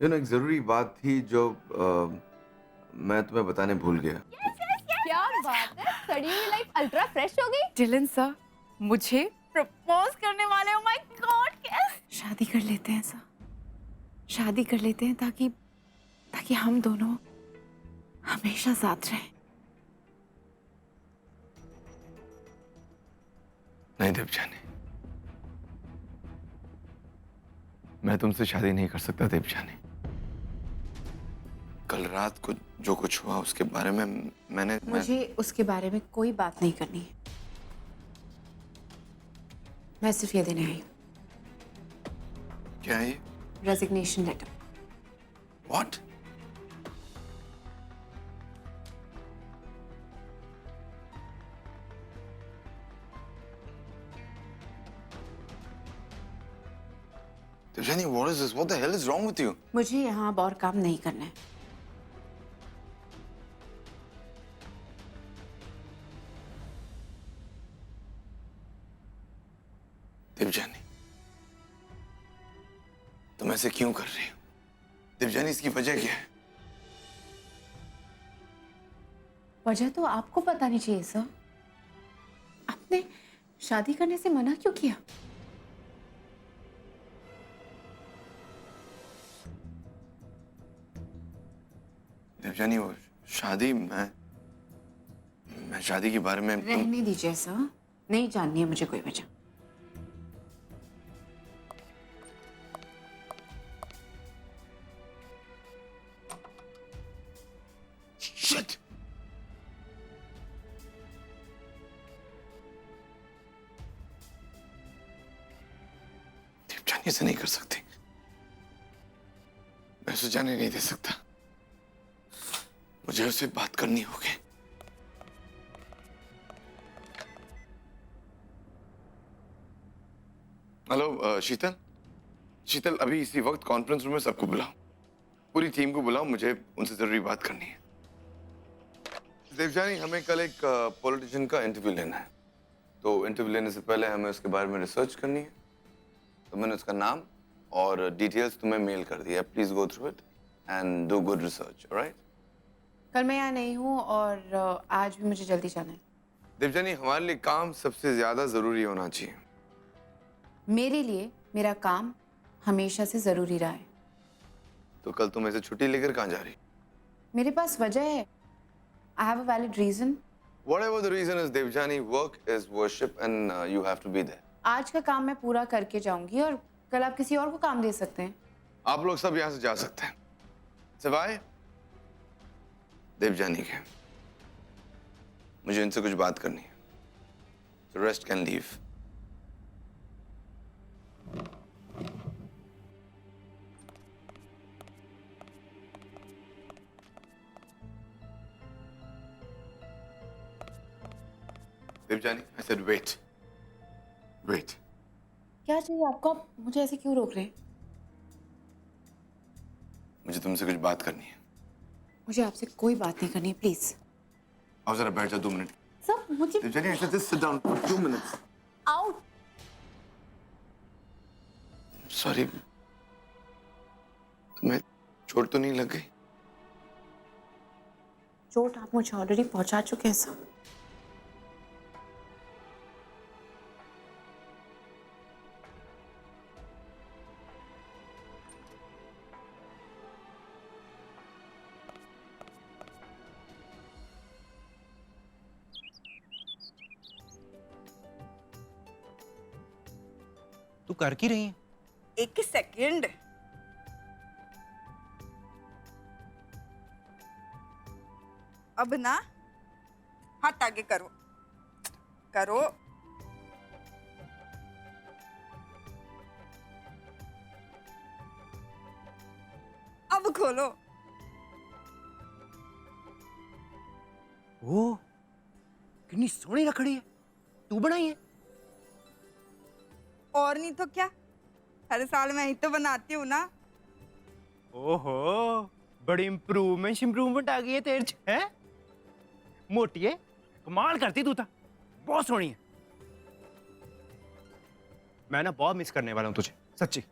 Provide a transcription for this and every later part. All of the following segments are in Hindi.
एक ज़रूरी बात थी जो मैं तुम्हें बताने भूल गया। क्या बात है, सड़ी हुई लाइफ अल्ट्रा फ्रेश हो गई। जिलन सर मुझे प्रपोज करने वाले हो। माय गॉड कैस शादी कर लेते हैं सर, शादी कर लेते हैं ताकि ताकि हम दोनों हमेशा साथ रहें। नहीं देवजानी, मैं तुमसे शादी नहीं कर सकता देवजानी। कल रात को जो कुछ हुआ उसके बारे में मुझे उसके बारे में कोई बात नहीं करनी है। मैं सिर्फ ये देने आई हूँ, क्या है ये? Resignation letter. What? Devjani, what is this? What the hell is wrong with you? मुझे यहाँ अब और काम नहीं करना है। देवजानी, तुम ऐसे क्यों कर रही हो? देवजानी, इसकी वजह क्या है? वजह तो आपको पता नहीं चाहिए सर। आपने शादी करने से मना क्यों किया? देवजानी, वो शादी मैं शादी के बारे में रहने दीजिए सर, नहीं जाननी है मुझे कोई वजह। Shit! देवजानी ऐसे नहीं कर सकती। मैं उसे जाने नहीं दे सकता। मुझे उससे बात करनी होगी। हेलो शीतल, शीतल अभी इसी वक्त कॉन्फ्रेंस रूम में सबको बुलाओ, पूरी टीम को बुलाओ, मुझे उनसे जरूरी बात करनी है। देवजानी, हमें कल एक पॉलिटिशियन का इंटरव्यू लेना है, तो इंटरव्यू लेने से पहले हमें उसके बारे में रिसर्च करनी है। तो मैंने उसका नाम और डिटेल्स तुम्हें मेल कर दिया। Please go through it and do good research, alright? कल मैं यहाँ नहीं हूँ और आज भी मुझे जल्दी जाना है। देवजानी, हमारे लिए काम सबसे ज्यादा जरूरी होना चाहिए। मेरे लिए मेरा काम हमेशा से जरूरी रहा है। तो कल तुम ऐसे छुट्टी लेकर कहाँ जा रही? मेरे पास वजह है। I have a valid reason. Whatever the reason is, Devjani, work is worship and you have to be there. आज का काम मैं पूरा करके जाऊंगी और कल आप किसी और को काम दे सकते हैं। आप लोग सब यहाँ से जा सकते हैं, सिवाय देवजानी के। मुझे इनसे कुछ बात करनी है। The rest can leave. Devyani, I said wait. Wait. क्या चाहिए आपको? आप मुझे ऐसे क्यों रोक रहे हैं? मुझे तुमसे कुछ बात करनी है। मुझे आपसे कोई बात नहीं करनी है, प्लीज। आओ जरा बैठ जाओ 2 मिनट। सर मुझे Devjani, I said just sit down for 2 minutes. Out. Sorry. तुम्हें चोट तो नहीं लग गई? चोट आप मुझे ऑलरेडी पहुंचा चुके हैं सर। तू कर की रही है? एक सेकंड। अब ना हाथ आगे करो, करो। अब खोलो। ओ, कितनी सोहनी रखड़ी है, तू बनाई है? और नहीं तो क्या, हर साल मैं ही तो बनाती हूँ ना। ओहो, बड़ी इम्प्रूवमेंट आ गई है तेरे च, हैं? मोटी है, कमाल करती तू था, बहुत सोहनी है। मैं ना बहुत मिस करने वाला हूँ तुझे, सच्ची।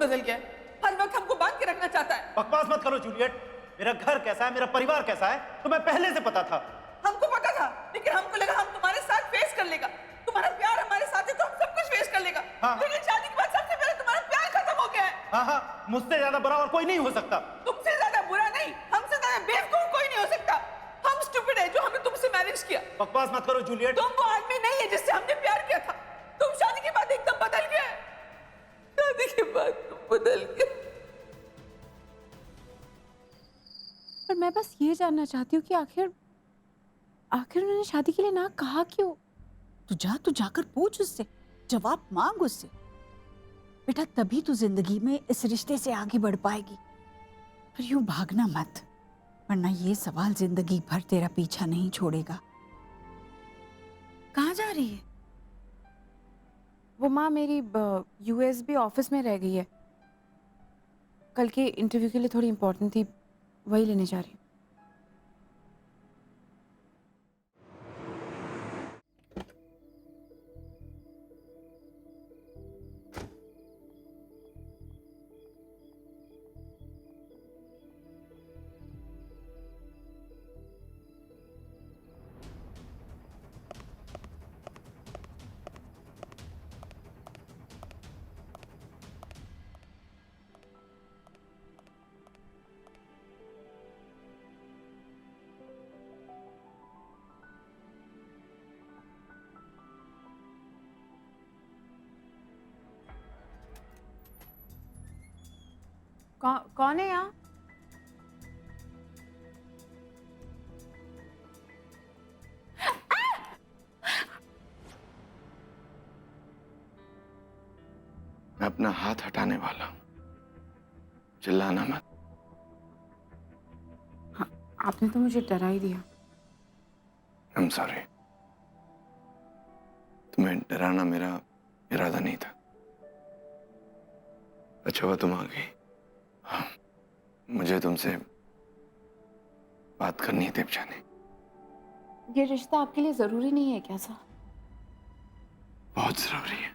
बदल गया है, हर वक्त हमको बांध के रखना चाहता है। बकवास मत करो जूलियट। मेरा घर कैसा है, मेरा परिवार कैसा है, तुम्हें पहले से पता था। हमको पता था, लेकिन हमको लगा हम तुम्हारे साथ फेस कर लेगा। तुम्हारा प्यार हमारे साथ है तो हम सब कुछ फेस कर लेगा। हाँ। लेकिन शादी के बाद सबसे पहले तुम्हारा प्यार खत्म हो गया है। हाँ हाँ, मुझसे ज्यादा बुरा और कोई नहीं हो सकता। तुमसे ज्यादा बुरा नहीं, हमसे ज्यादा बेवकूफ कोई नहीं हो सकता। हम स्टूपिड है जो हमने तुमसे मैरिज किया। बकवास मत करो जूलियट। तुम वो आदमी नहीं है जिससे हमने प्यार किया था। तुम शादी के बाद एकदम बदल गए। शादी के बाद तुम बदल गए। पर मैं बस ये जानना चाहती हूँ कि आखिर उन्होंने शादी के लिए ना कहा क्यों? तू जाकर पूछ उससे, जवाब मांग उससे। बेटा तभी तू जिंदगी में इस रिश्ते से आगे बढ़ पाएगी। पर यूं भागना मत, वरना ये सवाल जिंदगी भर तेरा पीछा नहीं छोड़ेगा। कहाँ जा रही है वो? माँ मेरी यूएसबी ऑफिस में रह गई है, कल के इंटरव्यू के लिए थोड़ी इंपॉर्टेंट थी, वही लेने जा रही हूँ। कौन है यहाँ? मैं अपना हाथ हटाने वाला हूं, चिल्लाना मत। आपने तो मुझे डरा ही दिया। I'm sorry। तुम्हें डराना मेरा इरादा नहीं था। अच्छा हुआ तुम आ गई। हाँ, मुझे तुमसे बात करनी है देवजानी। ये रिश्ता आपके लिए जरूरी नहीं है क्या सर? बहुत जरूरी है।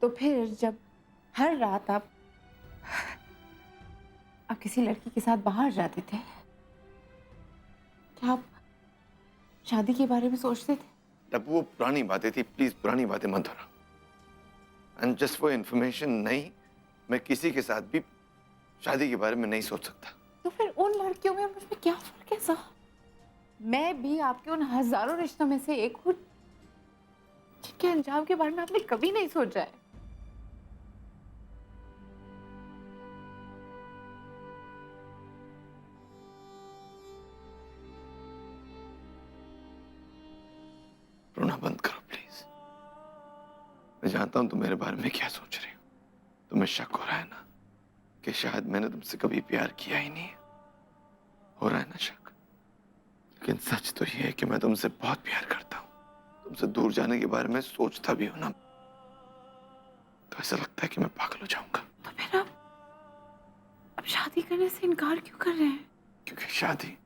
तो फिर जब हर रात आप किसी लड़की के साथ बाहर जाते थे, क्या आप शादी के बारे में सोचते थे? तब वो पुरानी बातें थी, प्लीज पुरानी बातें मत दोहराओ। एंड जस्ट फॉर इंफॉर्मेशन, नहीं, मैं किसी के साथ भी शादी के बारे में नहीं सोच सकता। तो फिर उन लड़कियों में मुझ में क्या फर्क है सर? मैं भी आपके उन हजारों रिश्तों में से एक हूँ जिनके अंजाम के बारे में आपने कभी नहीं सोचा है। रोना बंद करो प्लीज। मैं जानता हूं तुम मेरे बारे में क्या सोच रही हो। तुम्हें शक हो रहा है ना कि शायद मैंने तुमसे कभी प्यार किया ही नहीं है। हो रहा है ना शक? लेकिन सच तो ये है कि मैं तुमसे बहुत प्यार करता हूं। तुमसे दूर जाने के बारे में सोचता भी हूं ना, तो ऐसा लगता है कि मैं पागल हो जाऊंगा। तो फिर अब शादी करने से इनकार क्यों कर रहे हैं? क्योंकि शादी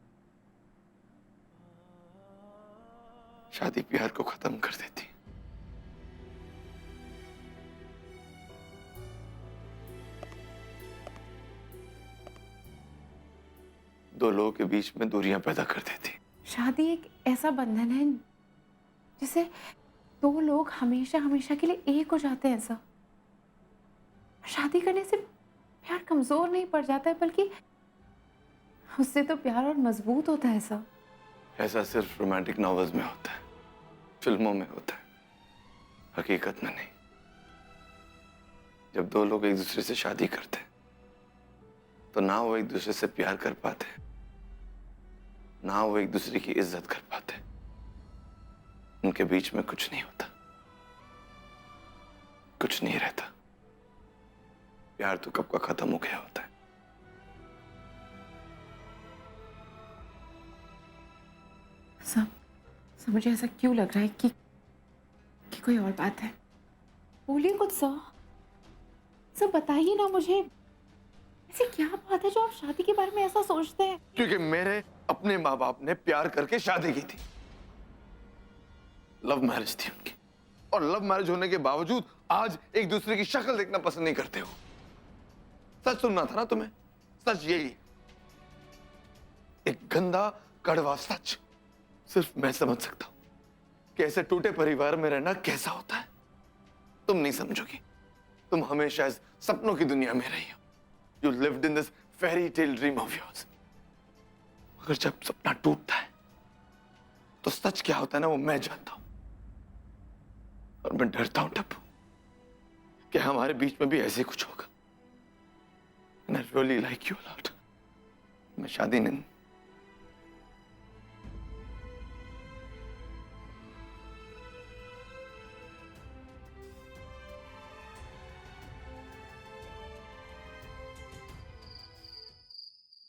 प्यार को खत्म कर देती। दो लोगों के बीच में दूरियां पैदा कर देती। शादी एक ऐसा बंधन है जिसे दो लोग हमेशा हमेशा के लिए एक हो जाते हैं सर। शादी करने से प्यार कमजोर नहीं पड़ जाता है, बल्कि उससे तो प्यार और मजबूत होता है सर। ऐसा सिर्फ रोमांटिक नॉवेल्स में होता है, फिल्मों में होता है, हकीकत में नहीं। जब दो लोग एक दूसरे से शादी करते हैं तो ना वो एक दूसरे से प्यार कर पाते, ना वो एक दूसरे की इज्जत कर पाते। उनके बीच में कुछ नहीं होता, कुछ नहीं रहता। प्यार तो कब का खत्म हो गया होता है। सब मुझे ऐसा क्यों लग रहा है कि कोई और बात है? बोलिए कुछ सब बताइए ना मुझे। ऐसी क्या बात है जो आप शादी के बारे में ऐसा सोचते हैं? क्योंकि मेरे अपने माँ बाप ने प्यार करके शादी की थी। लव मैरिज थी उनकी। और लव मैरिज होने के बावजूद आज एक दूसरे की शक्ल देखना पसंद नहीं करते हो। सच सुनना था ना तुम्हें, सच यही, एक गंदा कड़वा सच सिर्फ मैं समझ सकता हूं कि ऐसे टूटे परिवार में रहना कैसा होता है। तुम नहीं समझोगी, तुम हमेशा इस सपनों की दुनिया में रही हो। You lived in this fairy tale dream of yours. मगर जब सपना टूटता है तो सच क्या होता है ना, वो मैं जानता हूं। और मैं डरता हूं टप्पू कि हमारे बीच में भी ऐसे कुछ होगा। And I really like you a lot. मैं शादी नहीं।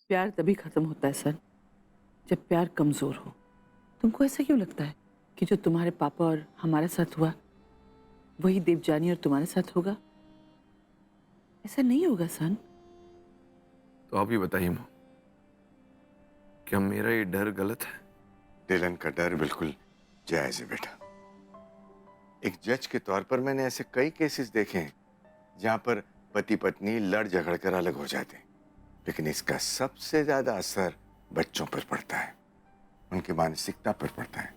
प्यार तभी खत्म होता है सर जब प्यार कमजोर हो। तुमको ऐसा क्यों लगता है कि जो तुम्हारे पापा और हमारे साथ हुआ वही देवजानी और तुम्हारे साथ होगा? ऐसा नहीं होगा सन। तो आप ही बताइए मां, क्या मेरा ये डर गलत है? डिलन का डर बिल्कुल जायज है बेटा। एक जज के तौर पर मैंने ऐसे कई केसेस देखे हैं जहां पर पति पत्नी लड़ झगड़ कर अलग हो जाते हैं, लेकिन इसका सबसे ज्यादा असर बच्चों पर पड़ता है, उनकी मानसिकता पर पड़ता है,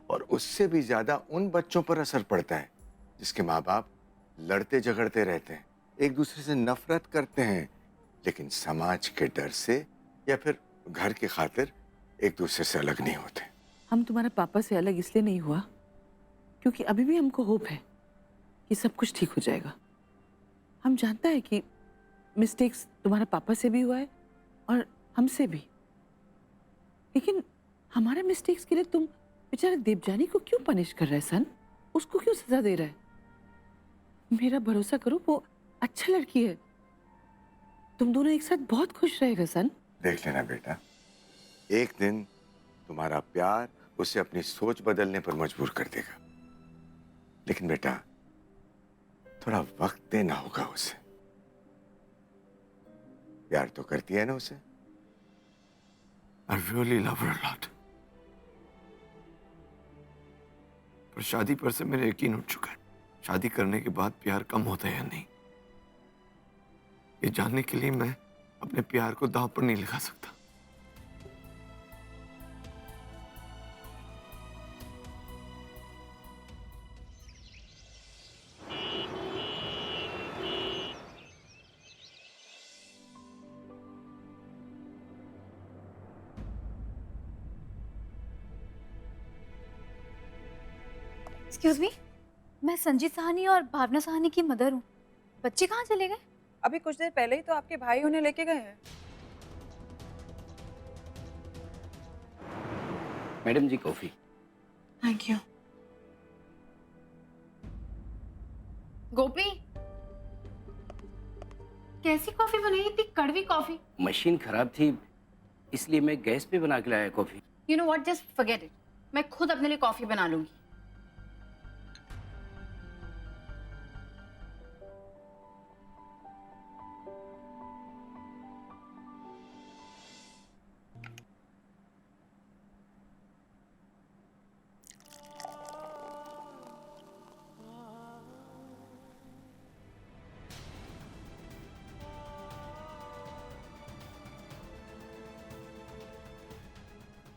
और उससे भी ज्यादा उन बच्चों पर असर पड़ता है जिसके माँ बाप लड़ते झगड़ते रहते हैं, एक दूसरे से नफरत करते हैं, लेकिन समाज के डर से या फिर घर की खातिर एक दूसरे से अलग नहीं होते। हम तुम्हारे पापा से अलग इसलिए नहीं हुआ क्योंकि अभी भी हमको होप है कि सब कुछ ठीक हो जाएगा। हम जानता है कि मिस्टेक्स तुम्हारे पापा से भी हुआ है और हमसे भी, लेकिन हमारे मिस्टेक्स के लिए तुम बेचारे देवजानी को क्यों पनिश कर रहे हैं सन? उसको क्यों सजा दे रहा है? मेरा भरोसा करो, वो अच्छा लड़की है। तुम दोनों एक साथ बहुत खुश रहेगा सन। देख लेना बेटा, एक दिन तुम्हारा प्यार उसे अपनी सोच बदलने पर मजबूर कर देगा, लेकिन बेटा थोड़ा वक्त देना होगा उसे। प्यार तो करती है ना उसे? I really love her a lot. पर शादी पर से मेरा यकीन उठ चुका है। शादी करने के बाद प्यार कम होता है या नहीं, ये जानने के लिए मैं अपने प्यार को दांव पर नहीं लगा सकता। एक्सक्यूज मी, मैं संजीत साहनी और भावना साहनी की मदर हूँ। बच्चे कहाँ चले गए? अभी कुछ देर पहले ही तो आपके भाई उन्हें लेके गए हैं। Madam ji coffee. Thank you. Gopi, कैसी कॉफी बनाई? इतनी कड़वी कॉफी। मशीन खराब थी इसलिए मैं गैस पे बना के लाया coffee. You know what, just forget it. मैं खुद अपने लिए कॉफी बना लूंगी।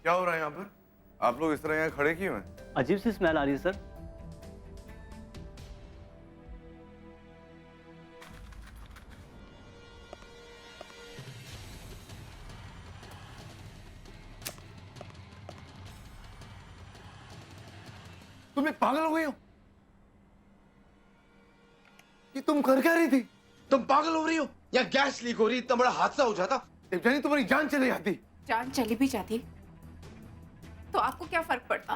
क्या हो रहा है यहाँ पर? आप लोग इस तरह यहाँ खड़े क्यों हैं? अजीब सी स्मेल आ रही है सर। तुम एक पागल हो गई हो? कि तुम कर क्या रही थी? तुम पागल हो रही हो या गैस लीक हो रही? इतना बड़ा हादसा हो जाता, देवजानी तुम्हारी जान चली जाती। जान चली भी जाती तो आपको क्या फर्क पड़ता?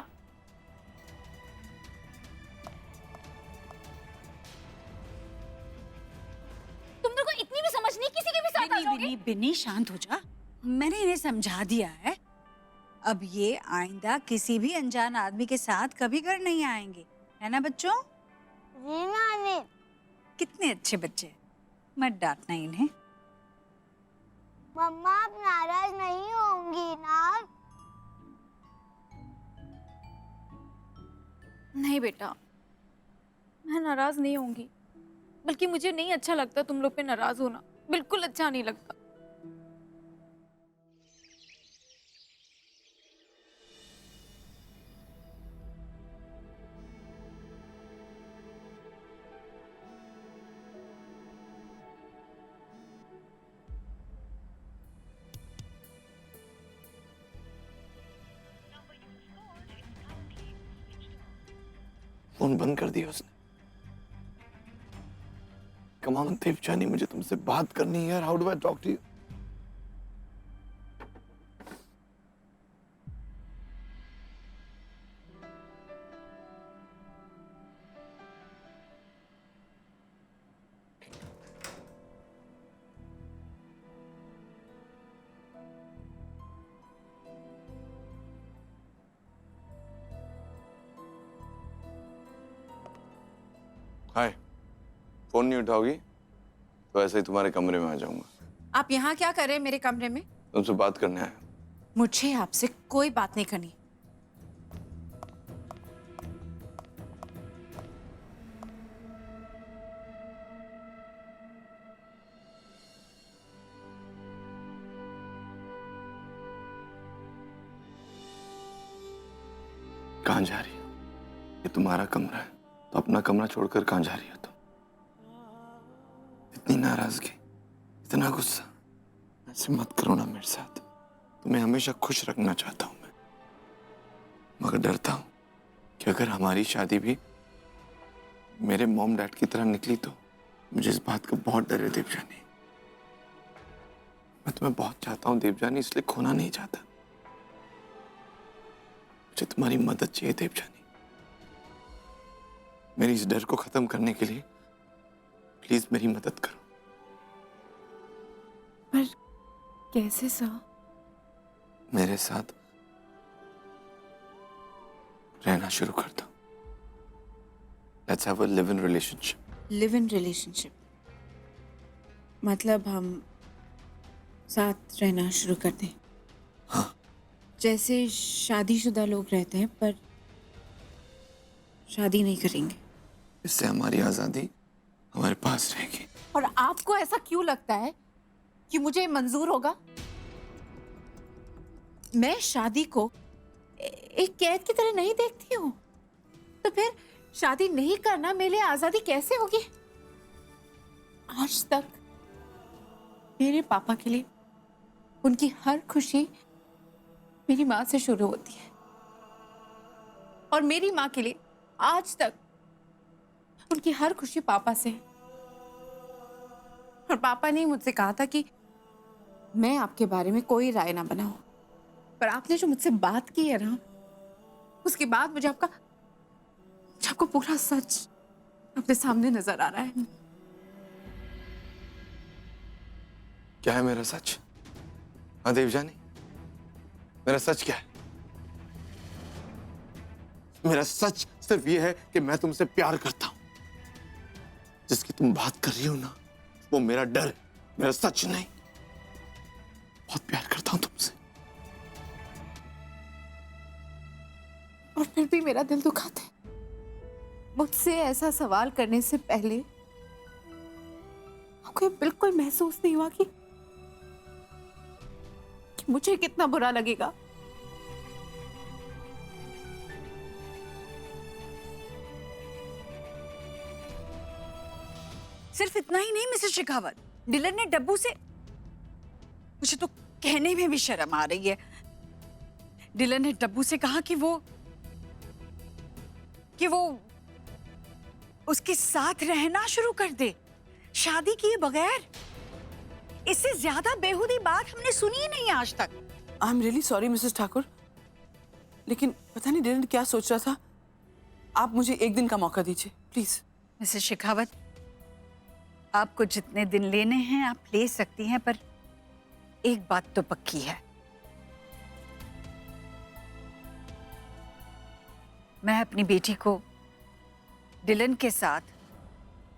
तुम लोग को इतनी भी समझ नहीं, किसी के भी साथ आ जाओगे? बिनी बिनी शांत हो जा, मैंने इन्हें समझा दिया है। अब ये आइंदा किसी भी अनजान आदमी के साथ कभी घर नहीं आएंगे, है ना बच्चों? जी नानी। कितने अच्छे बच्चे, मत डांटना इन्हें। मम्मा आप नाराज नहीं होंगी ना? नहीं बेटा, मैं नाराज नहीं होंगी, बल्कि मुझे नहीं अच्छा लगता तुम लोग पे नाराज होना, बिल्कुल अच्छा नहीं लगता। फोन बंद कर दिया उसने। कम ऑन देवजानी, मुझे तुमसे बात करनी है यार। How do I talk to you? Hi, phone नहीं उठाओगी तो ऐसे ही तुम्हारे कमरे में आ जाऊंगा। आप यहाँ क्या कर रहे हैं मेरे कमरे में? तुमसे बात करने आया। मुझे आपसे कोई बात नहीं करनी। कहाँ जा रही हो? ये तुम्हारा कमरा है, तो अपना कमरा छोड़कर कहाँ जा रही हो तुम? इतनी नाराजगी, इतना गुस्सा, ऐसे मत करो ना मेरे साथ। तुम्हें हमेशा खुश रखना चाहता हूं मैं, मगर डरता हूं कि अगर हमारी शादी भी मेरे मॉम डैड की तरह निकली तो मुझे इस बात का बहुत डर है देवजानी। मैं तुम्हें बहुत चाहता हूं देवजानी, इसलिए खोना नहीं चाहता। मुझे तुम्हारी मदद चाहिए देवजानी। मेरी इस डर को खत्म करने के लिए प्लीज मेरी मदद करो। पर कैसे सर? मेरे साथ रहना शुरू कर दो। Let's have a live in relationship. Live in relationship मतलब हम साथ रहना शुरू कर दें? हाँ। जैसे शादीशुदा लोग रहते हैं पर शादी नहीं करेंगे। इससे हमारी आजादी हमारे पास रहेगी। और आपको ऐसा क्यों लगता है कि मुझे मंजूर होगा? मैं शादी को एक कैद की तरह नहीं देखती हूँ, तो फिर शादी नहीं करना मेरे लिए आजादी कैसे होगी? आज तक मेरे पापा के लिए उनकी हर खुशी मेरी माँ से शुरू होती है, और मेरी माँ के लिए आज तक उनकी हर खुशी पापा से है। और पापा ने मुझसे कहा था कि मैं आपके बारे में कोई राय ना बनाऊं, पर आपने जो मुझसे बात की है ना, उसके बाद मुझे आपको पूरा सच अपने सामने नजर आ रहा है। क्या है मेरा सच? हाँ देवजानी, मेरा सच क्या है? मेरा सच सिर्फ ये है कि मैं तुमसे प्यार करता हूं। जिसकी तुम बात कर रही हो ना, वो मेरा डर है, मेरा सच नहीं। बहुत प्यार करता हूं तुमसे। और फिर भी मेरा दिल दुखाता है। मुझसे ऐसा सवाल करने से पहले आपको ये बिल्कुल महसूस नहीं हुआ कि मुझे कितना बुरा लगेगा? सिर्फ इतना ही नहीं मिसेस शेखावत, डिलन ने डब्बू से, मुझे तो कहने में भी शर्म आ रही है, डिलन ने डब्बू से कहा कि वो उसके साथ रहना शुरू कर दे, शादी किए बगैर। इससे ज्यादा बेहुदी बात हमने सुनी ही नहीं आज तक। आई am really sorry Mrs Thakur, लेकिन पता नहीं डिलन क्या सोच रहा था। आप मुझे एक दिन का मौका दीजिए प्लीज। मिसेस शेखावत, आपको जितने दिन लेने हैं आप ले सकती हैं, पर एक बात तो पक्की है, मैं अपनी बेटी को डिलन के साथ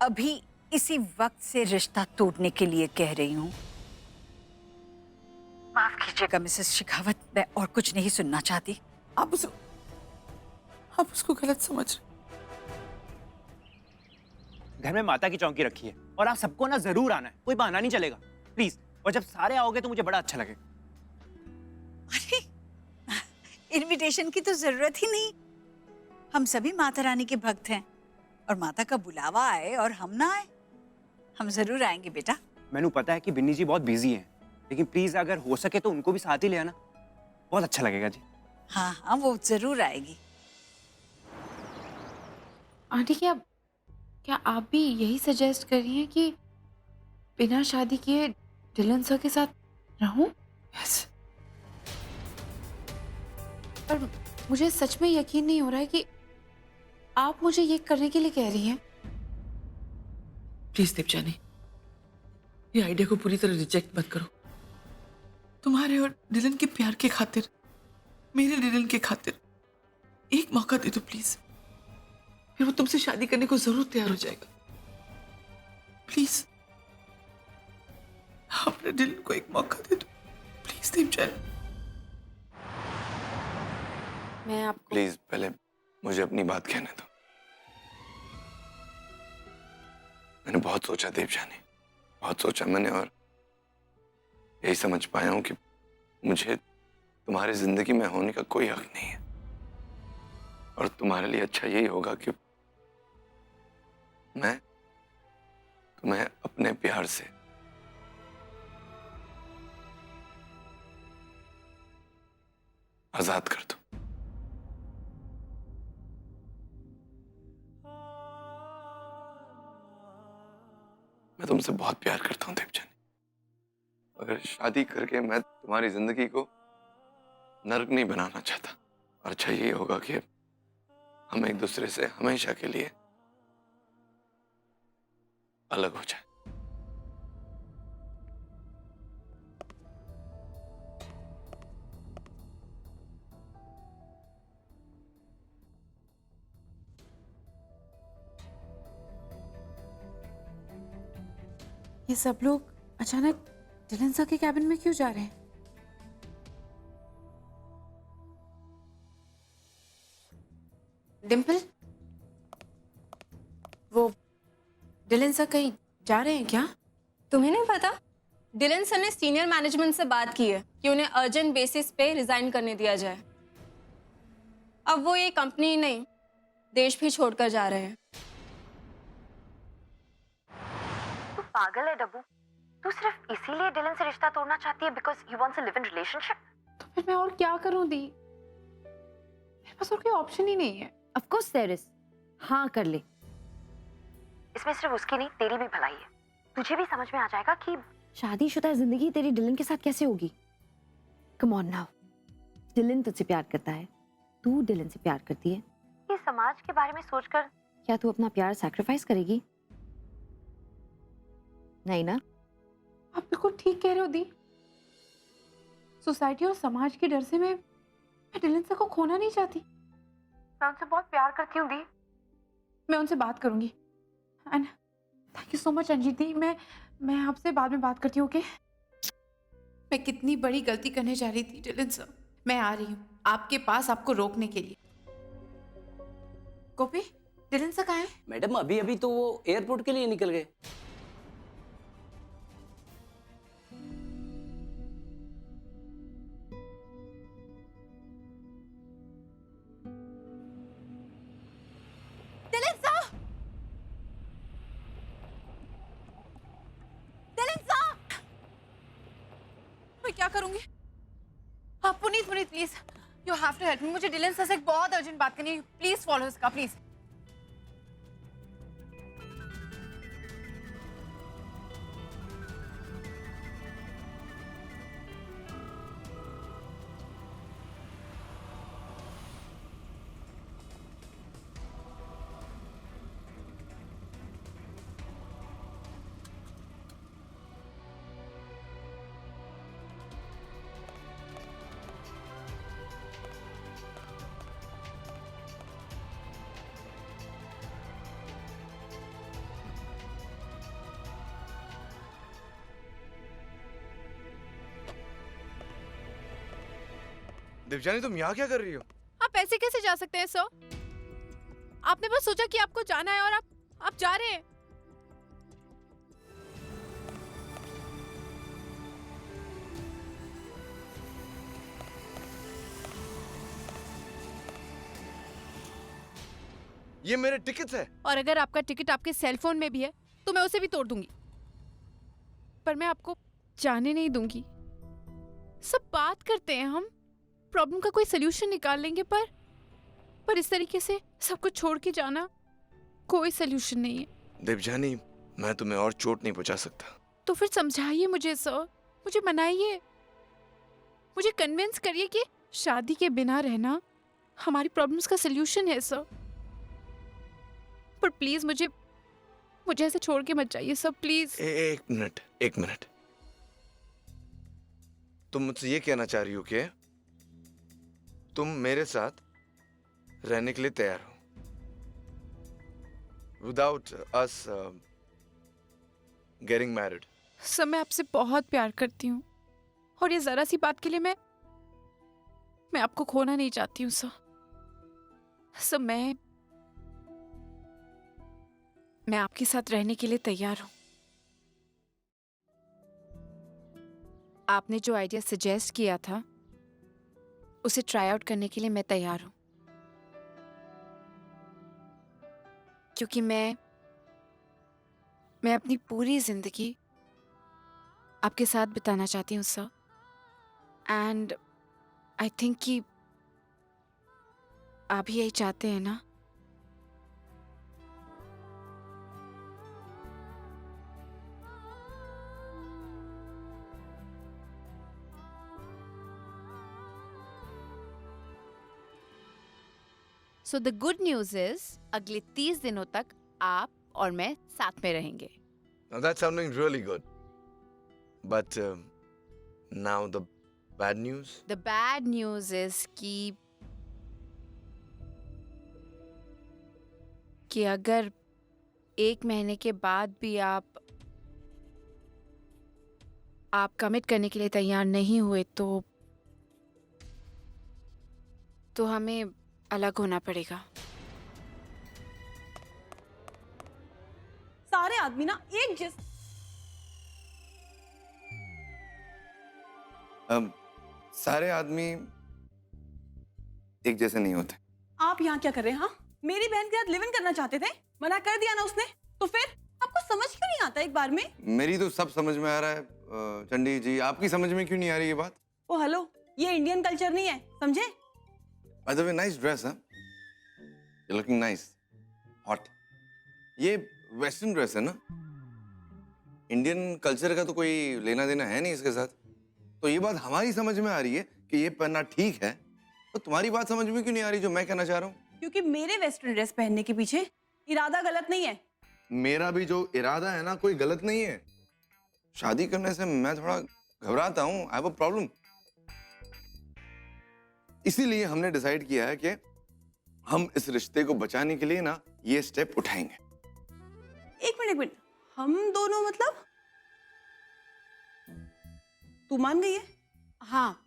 अभी इसी वक्त से रिश्ता तोड़ने के लिए कह रही हूं। माफ कीजिएगा मिसेस शेखावत, मैं और कुछ नहीं सुनना चाहती। आप उसको गलत समझ रहे। घर में माता की चौकी रखी है और आप सबको ना जरूर आना है, कोई बहाना नहीं चलेगा प्लीज। और जब सारे आओगे तो मुझे बड़ा अच्छा लगेगा। अरे इनविटेशन की तो जरूरत ही नहीं, हम सभी माता रानी के भक्त हैं और माता का बुलावा आए और हम ना आए, हम जरूर आएंगे बेटा। मैंने पता है कि बिन्नी जी बहुत बिजी हैं, लेकिन प्लीज अगर हो सके तो उनको भी साथ ही ले आना, बहुत अच्छा लगेगा जी। हाँ हाँ वो जरूर आएगी। आंटी क्या आप भी यही सजेस्ट कर रही हैं कि बिना शादी किए डिलन सर के साथ रहूं? यस। पर मुझे सच में यकीन नहीं हो रहा है कि आप मुझे ये करने के लिए कह रही हैं। प्लीज देवजानी, ये आइडिया को पूरी तरह रिजेक्ट मत करो। तुम्हारे और डिलन के प्यार के खातिर, मेरे डिलन के खातिर एक मौका दे दो प्लीज, फिर वो तुमसे शादी करने को जरूर तैयार हो जाएगा। प्लीज अपने डिलन को एक मौका दे दो प्लीज देवजानी। मैं आपको प्लीज पहले मुझे अपनी बात कहने दो। मैंने बहुत सोचा देवजानी, बहुत सोचा मैंने, और यही समझ पाया हूं कि मुझे तुम्हारी जिंदगी में होने का कोई हक नहीं है, और तुम्हारे लिए अच्छा यही होगा कि मैं तुम्हें अपने प्यार से आजाद कर दूं। मैं तुमसे बहुत प्यार करता हूं देवजानी। अगर शादी करके मैं तुम्हारी जिंदगी को नरक नहीं बनाना चाहता, और अच्छा ये होगा कि हम एक दूसरे से हमेशा के लिए अलग हो जाए। ये सब लोग अचानक डिलन सर के कैबिन में क्यों जा रहे हैं? डिम्पल, वो डिलन सर कहीं जा रहे हैं क्या? तुम्हें नहीं पता? डिलन सर ने सीनियर मैनेजमेंट से बात की है कि उन्हें अर्जेंट बेसिस पे रिजाइन करने दिया जाए। अब वो ये कंपनी ही नहीं, देश भी छोड़कर जा रहे हैं। तू पागल है डब्बू, तू सिर्फ इसीलिए डिलन से रिश्ता तोड़ना चाहती है because you wants a live in relationship? तो फिर मैं और क्या करूं दी? मेरे पास और कोई ऑप्शन ही नहीं है। Of course there is. हाँ कर ले, इसमें सिर्फ उसकी नहीं तेरी भी भलाई है। तुझे भी समझ में आ जाएगा कि शादीशुदा जिंदगी तेरी डिलन के साथ कैसे होगी। कम ऑन नाउ, डिलन तुझसे प्यार करता है, तू डिलन से प्यार करती है। ये समाज के बारे में सोचकर क्या तू अपना प्यार सैक्रिफाइस करेगी? नहीं ना? आप बिल्कुल ठीक कह रहे हो दी। सोसाइटी और समाज के डर से मैं डिलन सर को खोना नहीं चाहती। मैं उनसे बहुत प्यार करती हूँ दी। मैं उनसे बात करूंगी। And thank you so much Anjit di. मैं आपसे बाद में बात करती हूँ, ओके? मैं कितनी बड़ी गलती करने जा रही थी डिलन सर। मैं आ रही हूँ आपके पास आपको रोकने के लिए। गोपी, डिलन सर कहाँ है? मैडम अभी तो वो एयरपोर्ट के लिए निकल गए। मैं क्या करूंगी? हाँ Puneet please you have to help me. मुझे डिलन सर से एक बहुत अर्जेंट बात करनी है। प्लीज फॉलो इसका प्लीज। देवजानी तुम यहाँ क्या कर रही हो? आप ऐसे कैसे जा सकते हैं सर? आपने बस सोचा कि आपको जाना है और आप जा रहे हैं। ये मेरे टिकट है। और अगर आपका टिकट आपके सेल फोन में भी है तो मैं उसे भी तोड़ दूंगी, पर मैं आपको जाने नहीं दूंगी। सब बात करते हैं, हम प्रॉब्लम का कोई सोल्यूशन निकाल लेंगे, पर इस तरीके से सब कुछ छोड़ के जाना कोई सोल्यूशन नहीं है। देवजानी, मैं तुम्हें और चोट नहीं पहुंचा सकता। तो फिर समझाइए मुझे सर, मुझे मनाइए, मुझे कन्विंस करिए कि शादी के बिना रहना हमारी प्रॉब्लम्स का सोल्यूशन है सर। पर प्लीज मुझे ऐसे छोड़ के मत जाइए सर, प्लीज। एक मिनट। तुम मुझसे ये कहना चाह रही हो कि तुम मेरे साथ रहने के लिए तैयार हो without us getting married? Sir मैं आपसे बहुत प्यार करती हूँ और ये जरा सी बात के लिए मैं आपको खोना नहीं चाहती हूँ सर। सर मैं आपके साथ रहने के लिए तैयार हूँ। आपने जो आइडिया सजेस्ट किया था उसे ट्राई आउट करने के लिए मैं तैयार हूँ, क्योंकि मैं अपनी पूरी जिंदगी आपके साथ बिताना चाहती हूँ सर। एंड आई थिंक कि आप भी यही चाहते हैं ना? So the good news is अगले 30 दिनों तक आप और मैं साथ में रहेंगे। Now that's sounding really good. But now the bad news? The bad news is कि अगर 1 महीने के बाद भी आप कमिट करने के लिए तैयार नहीं हुए तो हमें अलग होना पड़ेगा। सारे आदमी ना एक जैसे। सारे आदमी एक जैसे नहीं होते। आप यहाँ क्या कर रहे हैं? हाँ, मेरी बहन के साथ लिव इन करना चाहते थे, मना कर दिया ना उसने, तो फिर आपको समझ क्यों नहीं आता एक बार में? मेरी तो सब समझ में आ रहा है चंडी जी, आपकी समझ में क्यों नहीं आ रही ये बात? ओ हेलो, ये इंडियन कल्चर नहीं है, समझे? By the way, nice dress, huh? You're looking nice, hot. ये वेस्टर्न ड्रेस है ना? इंडियन कल्चर का तो कोई लेना देना है नहीं इसके साथ। तो ये बात हमारी समझ में आ रही है कि ये पहनना ठीक है, तो तुम्हारी बात समझ में क्यों नहीं आ रही जो मैं कहना चाह रहा हूँ? क्योंकि मेरे वेस्टर्न ड्रेस पहनने के पीछे इरादा गलत नहीं है। मेरा भी जो इरादा है ना कोई गलत नहीं है। शादी करने से मैं थोड़ा घबराता हूँ, आई हैव अ प्रॉब्लम। इसीलिए हमने डिसाइड किया है कि हम इस रिश्ते को बचाने के लिए ना ये स्टेप उठाएंगे। एक मिनट, हम दोनों मतलब? तू मान गई है? हाँ,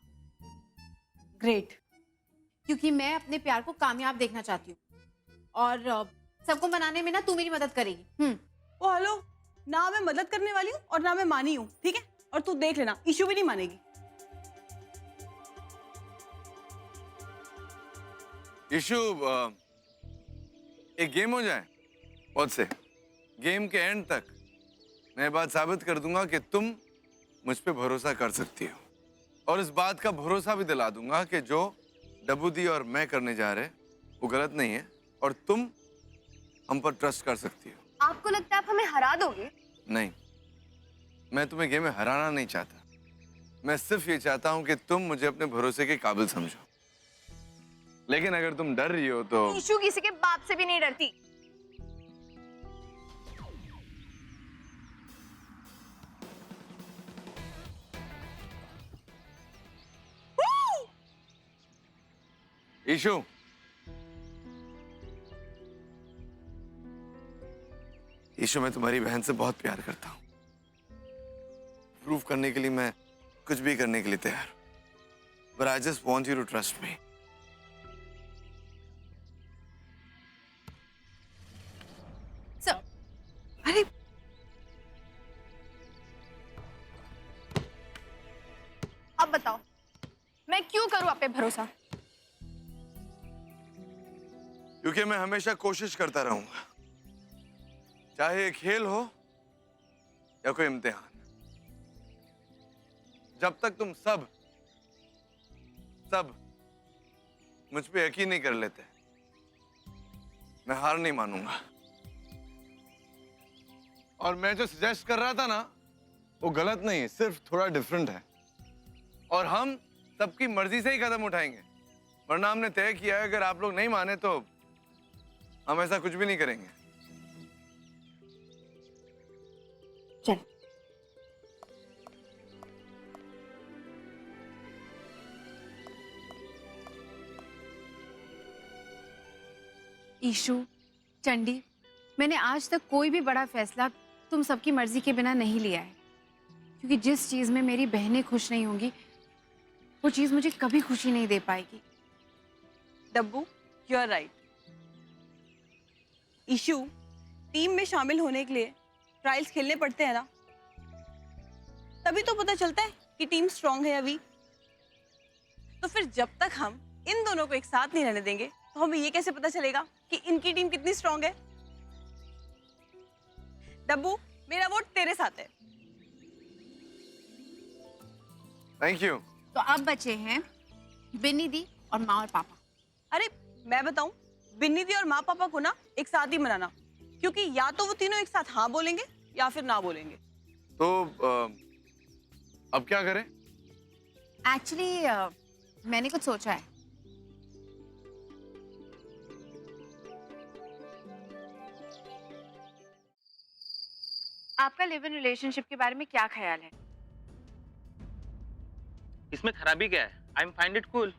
ग्रेट। क्योंकि मैं अपने प्यार को कामयाब देखना चाहती हूँ और सबको मनाने में ना तू मेरी मदद करेगी। ओ हेलो, ना मैं मदद करने वाली हूँ और ना मैं मानी हूँ, ठीक है? और तू देख लेना, इशू भी नहीं मानेगी। इशू, एक गेम हो जाए बहुत से। गेम के एंड तक मैं बात साबित कर दूंगा कि तुम मुझ पे भरोसा कर सकती हो, और इस बात का भरोसा भी दिला दूंगा कि जो डब्बू दी और मैं करने जा रहे वो गलत नहीं है और तुम हम पर ट्रस्ट कर सकती हो। आपको लगता है आप हमें हरा दोगे? नहीं, मैं तुम्हें गेम में हराना नहीं चाहता। मैं सिर्फ ये चाहता हूँ कि तुम मुझे अपने भरोसे के काबिल समझो। लेकिन अगर तुम डर रही हो तो ईशू किसी के बाप से भी नहीं डरती। ईशु, ईशु, मैं तुम्हारी बहन से बहुत प्यार करता हूँ। प्रूव करने के लिए मैं कुछ भी करने के लिए तैयार हूँ। But I just want you to trust me. अरे अब बताओ मैं क्यों करूं आप पे भरोसा? क्योंकि मैं हमेशा कोशिश करता रहूंगा, चाहे ये खेल हो या कोई इम्तिहान। जब तक तुम सब मुझ पे यकीन नहीं कर लेते, मैं हार नहीं मानूंगा। और मैं जो सजेस्ट कर रहा था ना, वो गलत नहीं है, सिर्फ थोड़ा डिफरेंट है। और हम सबकी मर्जी से ही कदम उठाएंगे, वरना हमने तय किया है अगर आप लोग नहीं माने तो हम ऐसा कुछ भी नहीं करेंगे। चल। ईशु, चंडी, मैंने आज तक कोई भी बड़ा फैसला तुम सबकी मर्जी के बिना नहीं लिया है, क्योंकि जिस चीज में मेरी बहनें खुश नहीं होंगी वो चीज मुझे कभी खुशी नहीं दे पाएगी। Dabbu, you are right. Ishu, team में शामिल होने के लिए ट्रायल्स खेलने पड़ते हैं ना, तभी तो पता चलता है कि टीम स्ट्रांग है या वीक। तो फिर जब तक हम इन दोनों को एक साथ नहीं रहने देंगे तो हमें ये कैसे पता चलेगा कि इनकी टीम कितनी स्ट्रांग है। डब्बू, मेरा वोट तेरे साथ है। Thank you. तो अब बचे हैं बिन्नी दी और माँ और पापा। अरे मैं बताऊं, बिन्नी दी और माँ पापा को ना एक साथ ही मनाना, क्योंकि या तो वो तीनों एक साथ हाँ बोलेंगे या फिर ना बोलेंगे। तो अब क्या करें? एक्चुअली मैंने कुछ सोचा है। आपका लिव इन रिलेशनशिप के बारे में क्या ख्याल है? इसमें खराबी क्या है? I am find it cool.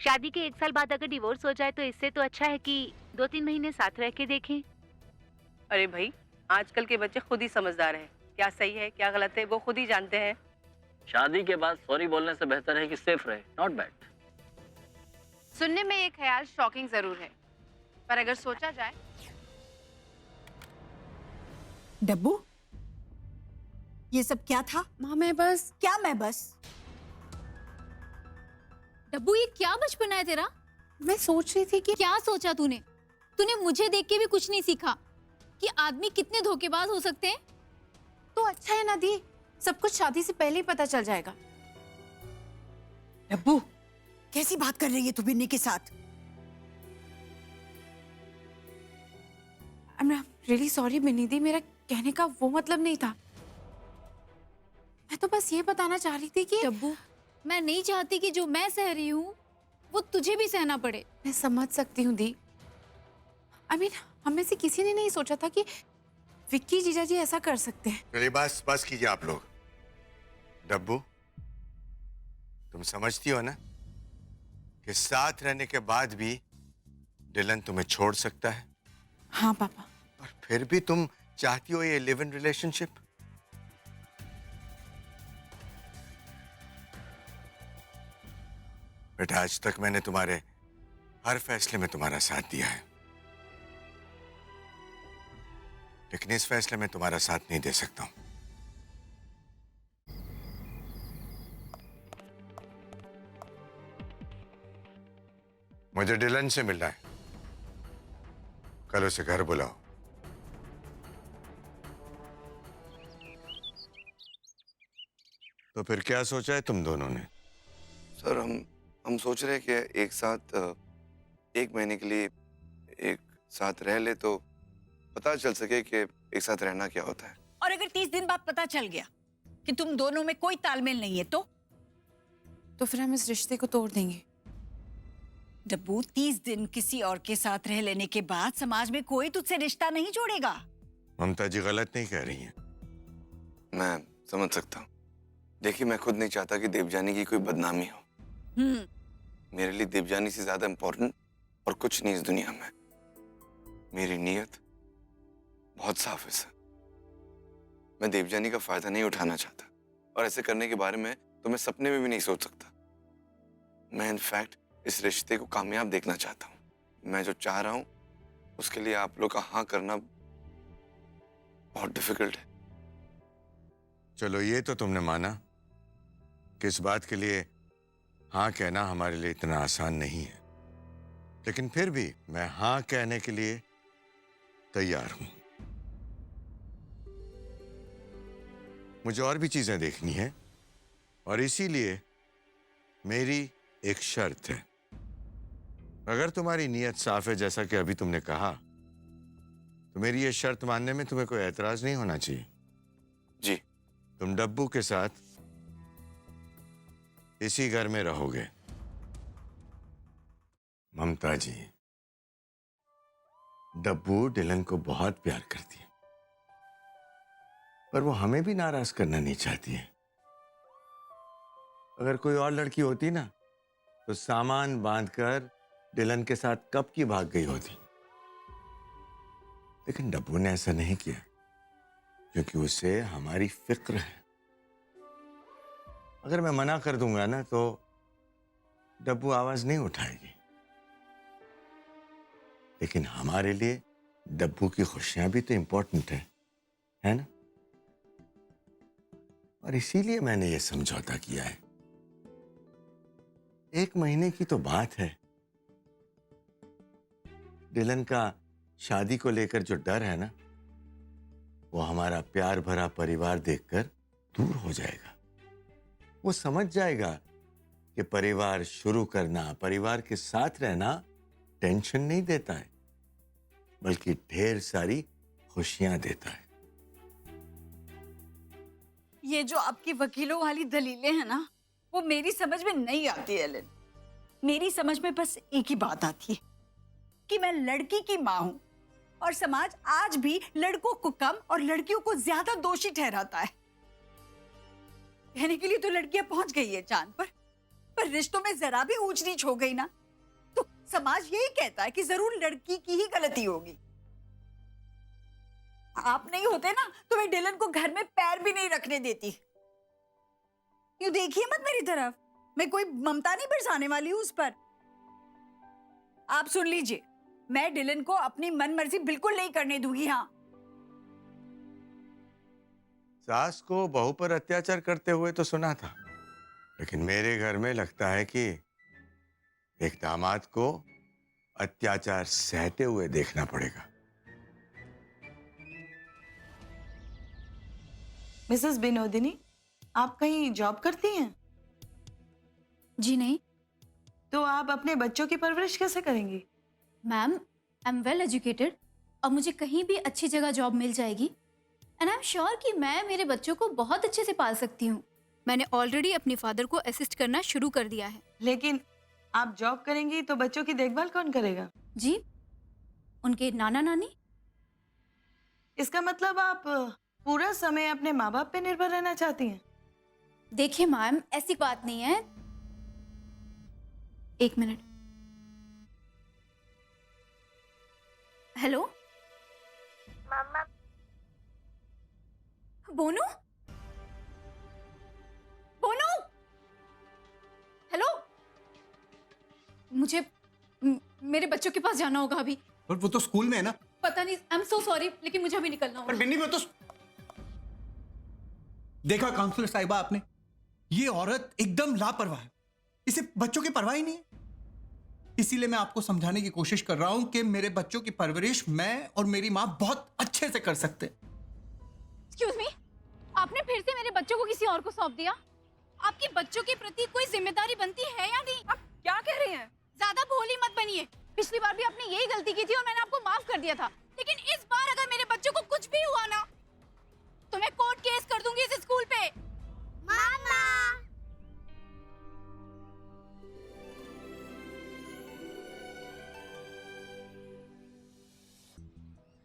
शादी के 1 साल बाद अगर डिवोर्स हो जाए तो इससे तो अच्छा है कि 2-3 महीने साथ रह के देखें। अरे भाई, आजकल के बच्चे खुद ही समझदार हैं, क्या सही है क्या गलत है वो खुद ही जानते हैं। शादी के बाद सॉरी बोलने से बेहतर है कि सेफ रहे। Not bad. सुनने में ये ख्याल शॉकिंग जरूर है, पर अगर सोचा जाए। डब्बू, ये सब क्या था? माँ मैं बस। क्या मैं बस? डब्बू, ये क्या बचपना है तेरा? मैं सोच रही थी कि क्या सोचा तूने? तूने मुझे देख के भी कुछ नहीं सीखा कि आदमी कितने धोखेबाज हो सकते हैं। तो अच्छा है ना दी, सब कुछ शादी से पहले ही पता चल जाएगा। डब्बू, कैसी बात कर रही है तू बिन्नी के साथ? I am really sorry Binni di, मेरा कहने का वो मतलब नहीं था। मैं तो बस ये बताना चाह रही थी कि डब्बू, मैं नहीं चाहती कि जो मैं सह रही हूँ वो तुझे भी सहना पड़े। मैं समझ सकती हूँ दी। आई मीन, हम में से किसी ने नहीं सोचा था कि विक्की जीजा जी ऐसा कर सकते हैं। चलिए बस कीजिए आप लोग। डब्बू, तुम समझती हो ना कि साथ रहने के बाद भी डिलन तुम्हें छोड़ सकता है? हाँ पापा। और फिर भी तुम चाहती हो ये लिव इन रिलेशनशिप? बेटा, आज तक मैंने तुम्हारे हर फैसले में तुम्हारा साथ दिया है, लेकिन इस फैसले में तुम्हारा साथ नहीं दे सकता हूं। मुझे डिलन से मिलना है, कल उसे घर बुलाओ। तो फिर क्या सोचा है तुम दोनों ने? सर, हम सोच रहे हैं कि एक साथ 1 महीने के लिए एक साथ रह ले तो पता चल सके कि एक साथ रहना क्या होता है। और अगर 30 दिन बाद पता चल गया कि तुम दोनों में कोई तालमेल नहीं है तो फिर हम इस रिश्ते को तोड़ देंगे। डब्बू, 30 दिन किसी और के साथ रह लेने के बाद समाज में कोई तुझसे रिश्ता नहीं जोड़ेगा। ममता जी गलत नहीं कह रही हैं। मैं समझ सकता हूँ। देखिए, मैं खुद नहीं चाहता कि देवजानी की कोई बदनामी हो। मेरे लिए देवजानी से ज्यादा इम्पोर्टेंट और कुछ नहीं इस दुनिया में। मेरी नीयत बहुत साफ है सर। मैं देवजानी का फायदा नहीं उठाना चाहता, और ऐसे करने के बारे में तो मैं सपने में भी नहीं सोच सकता। मैं इनफैक्ट इस रिश्ते को कामयाब देखना चाहता हूँ। मैं जो चाह रहा हूँ उसके लिए आप लोग का हाँ करना बहुत डिफिकल्ट है। चलो, ये तो तुमने माना कि इस बात के लिए हाँ कहना हमारे लिए इतना आसान नहीं है, लेकिन फिर भी मैं हाँ कहने के लिए तैयार हूं। मुझे और भी चीजें देखनी है और इसीलिए मेरी एक शर्त है। अगर तुम्हारी नीयत साफ है जैसा कि अभी तुमने कहा, तो मेरी ये शर्त मानने में तुम्हें कोई एतराज नहीं होना चाहिए। जी। तुम डब्बू के साथ इसी घर में रहोगे। ममता जी, डब्बू डिलन को बहुत प्यार करती है, पर वो हमें भी नाराज करना नहीं चाहती है। अगर कोई और लड़की होती ना, तो सामान बांधकर डिलन के साथ कब की भाग गई होती। लेकिन डब्बू ने ऐसा नहीं किया, क्योंकि उसे हमारी फिक्र है। अगर मैं मना कर दूंगा ना, तो डब्बू आवाज नहीं उठाएगी। लेकिन हमारे लिए डब्बू की खुशियां भी तो इंपॉर्टेंट है ना? और इसीलिए मैंने ये समझौता किया है। 1 महीने की तो बात है। डिलन का शादी को लेकर जो डर है ना, वो हमारा प्यार भरा परिवार देखकर दूर हो जाएगा। वो समझ जाएगा कि परिवार शुरू करना, परिवार के साथ रहना टेंशन नहीं देता है, बल्कि ढेर सारी खुशियां देता है। ये जो आपकी वकीलों वाली दलीलें हैं ना, वो मेरी समझ में नहीं आती एलन। मेरी समझ में बस एक ही बात आती है कि मैं लड़की की माँ हूं और समाज आज भी लड़कों को कम और लड़कियों को ज्यादा दोषी ठहराता है। कहने के लिए तो लड़कियां पहुंच गई है चांद पर रिश्तों में जरा भी ऊंच नीच हो गई ना, तो समाज यही कहता है कि जरूर लड़की की ही गलती होगी। आप नहीं होते ना, तो मैं डिलन को घर में पैर भी नहीं रखने देती। यूं देखिए मत मेरी तरफ, मैं कोई ममता नहीं बरसाने वाली हूं उस पर। आप सुन लीजिए, मैं डिलन को अपनी मन मर्जी बिल्कुल नहीं करने दूंगी। हाँ, सास को बहू पर अत्याचार करते हुए तो सुना था, लेकिन मेरे घर में लगता है कि एक दामाद को अत्याचार सहते हुए देखना पड़ेगा। मिसेस बिनोदिनी, आप कहीं जॉब करती हैं? जी नहीं। तो आप अपने बच्चों की परवरिश कैसे करेंगी? Ma'am, I am well educated और मुझे कहीं भी अच्छी जगह जॉब मिल जाएगी एंड आई एम श्योर कि मैं मेरे बच्चों को बहुत अच्छे से पाल सकती हूँ। मैंने ऑलरेडी अपने फादर को असिस्ट करना शुरू कर दिया है। लेकिन आप जॉब करेंगी तो बच्चों की देखभाल कौन करेगा? जी, उनके नाना नानी। इसका मतलब आप पूरा समय अपने माँ बाप पे निर्भर रहना चाहती हैं? देखिए मैम, ऐसी बात नहीं है। 1 मिनट। हेलो मामा, बोनू, बोनू, हेलो। मुझे मेरे बच्चों के पास जाना होगा अभी। पर वो तो स्कूल में है ना। पता नहीं, आई एम सो सॉरी, लेकिन मुझे अभी निकलना होगा। पर बिन्नी, वो तो देखा काउंसलर साहिबा आपने, ये औरत एकदम लापरवाह है, इसे बच्चों की परवाह ही नहीं है। इसीलिए मैं आपको समझाने की कोशिश कर रहा हूं कि मेरे बच्चों की परवरिश मैं और मेरी माँ बहुत अच्छे से कर सकते। एक्सक्यूज मी, आपने फिर से मेरे बच्चों को किसी और को सौंप दिया। आपकी बच्चों के प्रति कोई जिम्मेदारी बनती है या नहीं? आप क्या कह रहे हैं? ज्यादा भोली मत बनिए। पिछली बार भी आपने यही गलती की थी और मैंने आपको माफ कर दिया था, लेकिन इस बार अगर मेरे बच्चों को कुछ भी हुआ ना, तो मैं कोर्ट केस कर दूंगी इस स्कूल पे। मामा।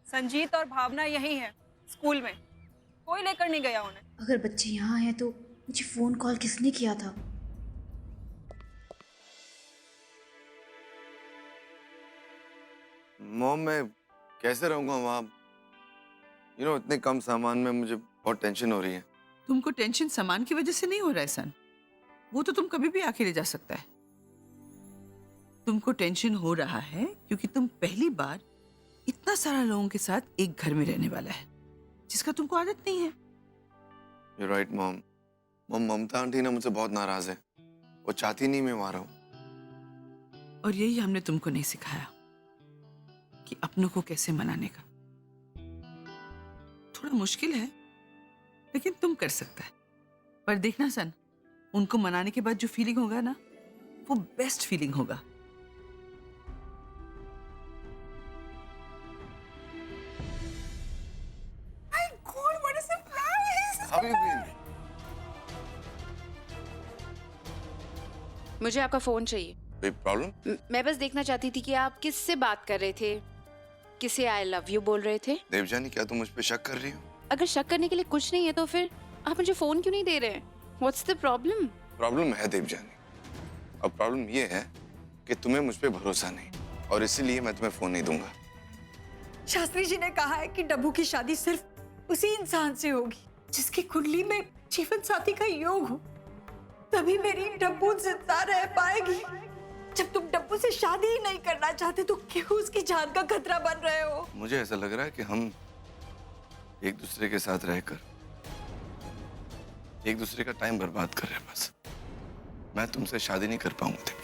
संजीत और भावना यही है स्कूल में, कोई लेकर नहीं गया उन्हें। अगर बच्चे यहाँ हैं तो मुझे फोन कॉल किसने किया था? मॉम, मैं कैसे रहूंगा वहाँ? इतने कम सामान में मुझे बहुत टेंशन हो रही है। तुमको टेंशन सामान की वजह से नहीं हो रहा है सन, वो तो तुम कभी भी आके ले जा सकता है। तुमको टेंशन हो रहा है क्योंकि तुम पहली बार इतना सारा लोगों के साथ एक घर में रहने वाला है, जिसका तुमको आदत नहीं है। You're right, mom. Mamata aunty ना मुझसे बहुत नाराज है। वो चाहती नहीं मैं वहां रहूं। और यही हमने तुमको नहीं सिखाया कि अपनों को कैसे मनाने का। थोड़ा मुश्किल है, लेकिन तुम कर सकता है। पर देखना सन, उनको मनाने के बाद जो फीलिंग होगा ना, वो बेस्ट फीलिंग होगा। मुझे आपका फोन चाहिए। कोई प्रॉब्लम? मैं बस देखना चाहती थी कि आप किससे बात कर रहे थे, किसे आई लव यू बोल रहे थे। देवजानी, क्या तुम मुझ पे शक कर रही हो? अगर शक करने के लिए कुछ नहीं है तो फिर आप मुझे फोन क्यों नहीं दे रहे? What's the problem? प्रॉब्लम है देवजानी। अब प्रॉब्लम ये है कि तुम्हें मुझ पे भरोसा नहीं, और इसीलिए मैं तुम्हें फोन नहीं दूंगा। शास्त्री जी ने कहा है कि डब्बू की शादी सिर्फ उसी इंसान से होगी जिसकी कुंडली में जीवन साथी का योग हो, तभी मेरी डब्बू जिंदा रह पाएगी। जब तुम डब्बू से शादी ही नहीं करना चाहते तो क्यों उसकी जान का खतरा बन रहे हो? मुझे ऐसा लग रहा है कि हम एक दूसरे के साथ रहकर एक दूसरे का टाइम बर्बाद कर रहे हैं। बस मैं तुमसे शादी नहीं कर पाऊंगा।